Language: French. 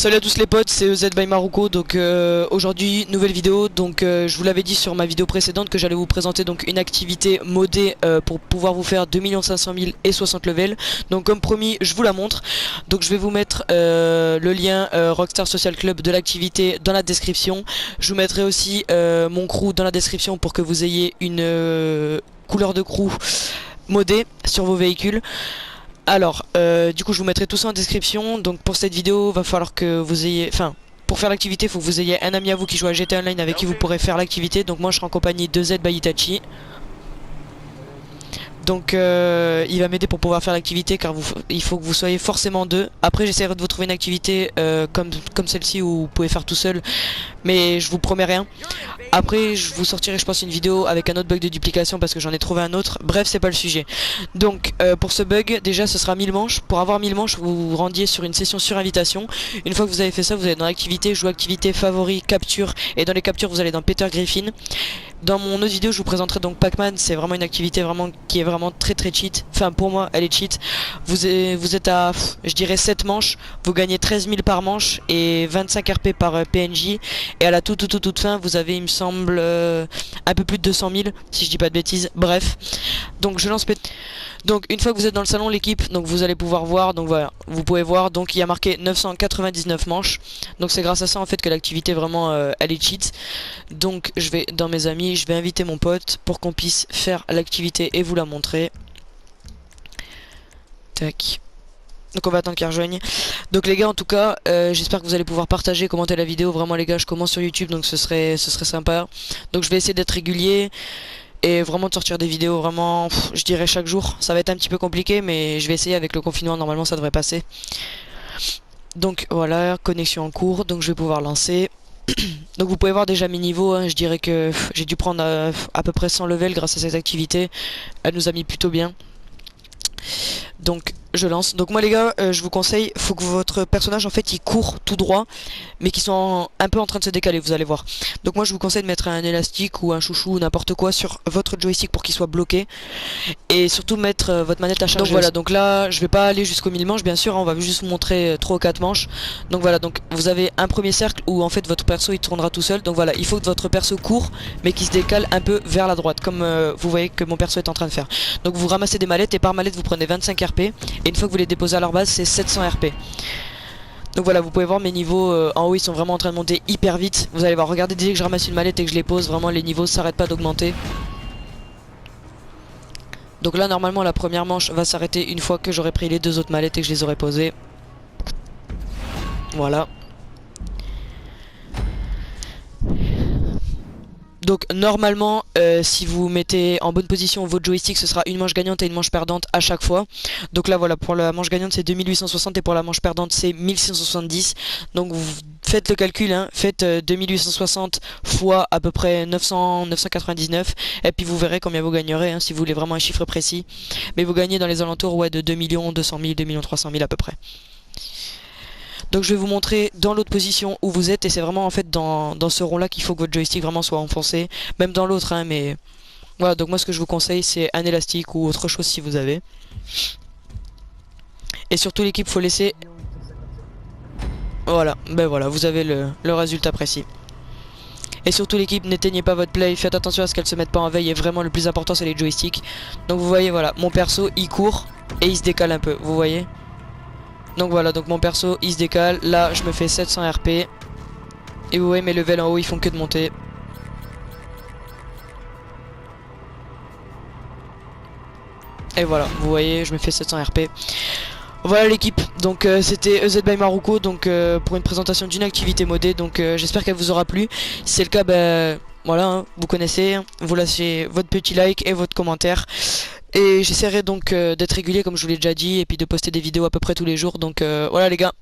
Salut à tous les potes, c'est EZ by Maruko. Donc aujourd'hui nouvelle vidéo. Donc je vous l'avais dit sur ma vidéo précédente que j'allais vous présenter donc une activité modée pour pouvoir vous faire 2 500 000 et 60 levels. Donc comme promis je vous la montre. Donc je vais vous mettre le lien Rockstar Social Club de l'activité dans la description. Je vous mettrai aussi mon crew dans la description pour que vous ayez une couleur de crew modée sur vos véhicules. Alors, du coup je vous mettrai tout ça en description. Donc pour cette vidéo va falloir que vous ayez, enfin pour faire l'activité il faut que vous ayez un ami à vous qui joue à GTA Online avec qui vous pourrez faire l'activité. Donc moi je serai en compagnie de Z by Itachi. Donc il va m'aider pour pouvoir faire l'activité car il faut que vous soyez forcément deux. Après j'essaierai de vous trouver une activité comme celle-ci où vous pouvez faire tout seul. Mais je vous promets rien. Après je vous sortirai je pense une vidéo avec un autre bug de duplication parce que j'en ai trouvé un autre. Bref c'est pas le sujet. Donc pour ce bug déjà ce sera 1000 manches. Pour avoir 1000 manches vous vous rendiez sur une session sur invitation. Une fois que vous avez fait ça vous allez dans l'activité, jouer activité, favori, capture. Et dans les captures vous allez dans Peter Griffin. Dans mon autre vidéo je vous présenterai donc Pac-Man. C'est vraiment une activité qui est vraiment très cheat. Enfin pour moi elle est cheat. Vous êtes à je dirais 7 manches. Vous gagnez 13 000 par manche et 25 RP par PNJ. Et à la toute fin vous avez il me semble un peu plus de 200 000 si je dis pas de bêtises. Bref. Donc je lance Donc une fois que vous êtes dans le salon l'équipe, donc vous allez pouvoir voir, donc voilà, vous pouvez voir, donc il y a marqué 999 manches. Donc c'est grâce à ça en fait que l'activité vraiment elle est cheat. Donc je vais dans mes amis, je vais inviter mon pote pour qu'on puisse faire l'activité et vous la montrer. Tac. Donc on va attendre qu'il rejoigne. Donc les gars en tout cas j'espère que vous allez pouvoir partager, commenter la vidéo. Vraiment les gars je commence sur YouTube donc ce serait sympa. Donc je vais essayer d'être régulier et vraiment de sortir des vidéos vraiment je dirais chaque jour. Ça va être un petit peu compliqué mais je vais essayer avec le confinement, normalement ça devrait passer. Donc voilà, connexion en cours, donc je vais pouvoir lancer. Donc vous pouvez voir déjà mes niveaux, hein. Je dirais que j'ai dû prendre à peu près 100 levels grâce à cette activité. Elle nous a mis plutôt bien. Donc je lance. Donc moi les gars je vous conseille, faut que votre personnage en fait il court tout droit mais qui sont un peu en train de se décaler, vous allez voir. Donc moi je vous conseille de mettre un élastique ou un chouchou ou n'importe quoi sur votre joystick pour qu'il soit bloqué. Et surtout mettre votre manette à charger. Donc voilà, donc là je vais pas aller jusqu'aux 1000 manches bien sûr, hein, on va juste vous montrer 3 ou 4 manches. Donc voilà, donc vous avez un premier cercle où en fait votre perso il tournera tout seul. Donc voilà, il faut que votre perso court mais qui se décale un peu vers la droite comme vous voyez que mon perso est en train de faire. Donc vous ramassez des mallettes et par mallette vous prenez 25 RP. Et une fois que vous les déposez à leur base c'est 700 RP. Donc voilà, vous pouvez voir mes niveaux en haut ils sont vraiment en train de monter hyper vite. Vous allez voir, regardez dès que je ramasse une mallette et que je les pose, vraiment les niveaux s'arrêtent pas d'augmenter. Donc là normalement la première manche va s'arrêter une fois que j'aurai pris les deux autres mallettes et que je les aurai posées. Voilà. Donc normalement si vous mettez en bonne position votre joystick ce sera une manche gagnante et une manche perdante à chaque fois. Donc là voilà, pour la manche gagnante c'est 2860 et pour la manche perdante c'est 1670. Donc vous faites le calcul hein, faites 2860 fois à peu près 999 et puis vous verrez combien vous gagnerez hein, si vous voulez vraiment un chiffre précis. Mais vous gagnez dans les alentours ouais, de 2 200 000, 2 300 000 à peu près. Donc je vais vous montrer dans l'autre position où vous êtes et c'est vraiment en fait dans ce rond là qu'il faut que votre joystick vraiment soit enfoncé. Même dans l'autre hein, mais voilà, donc moi ce que je vous conseille c'est un élastique ou autre chose si vous avez. Et surtout l'équipe faut laisser. Voilà, ben voilà, vous avez le résultat précis. Et surtout l'équipe, n'éteignez pas votre play, faites attention à ce qu'elle se mette pas en veille et vraiment le plus important c'est les joysticks. Donc vous voyez voilà, mon perso il court et il se décale un peu, vous voyez. Donc voilà, donc mon perso il se décale, là je me fais 700 RP. Et vous voyez mes levels en haut ils font que de monter. Et voilà, vous voyez je me fais 700 RP. Voilà l'équipe, donc c'était EZ by Maruko donc, pour une présentation d'une activité modée. Donc j'espère qu'elle vous aura plu. Si c'est le cas, ben voilà, hein, vous connaissez, hein, vous lâchez votre petit like et votre commentaire. Et j'essaierai donc d'être régulier comme je vous l'ai déjà dit et puis de poster des vidéos à peu près tous les jours. Donc voilà les gars.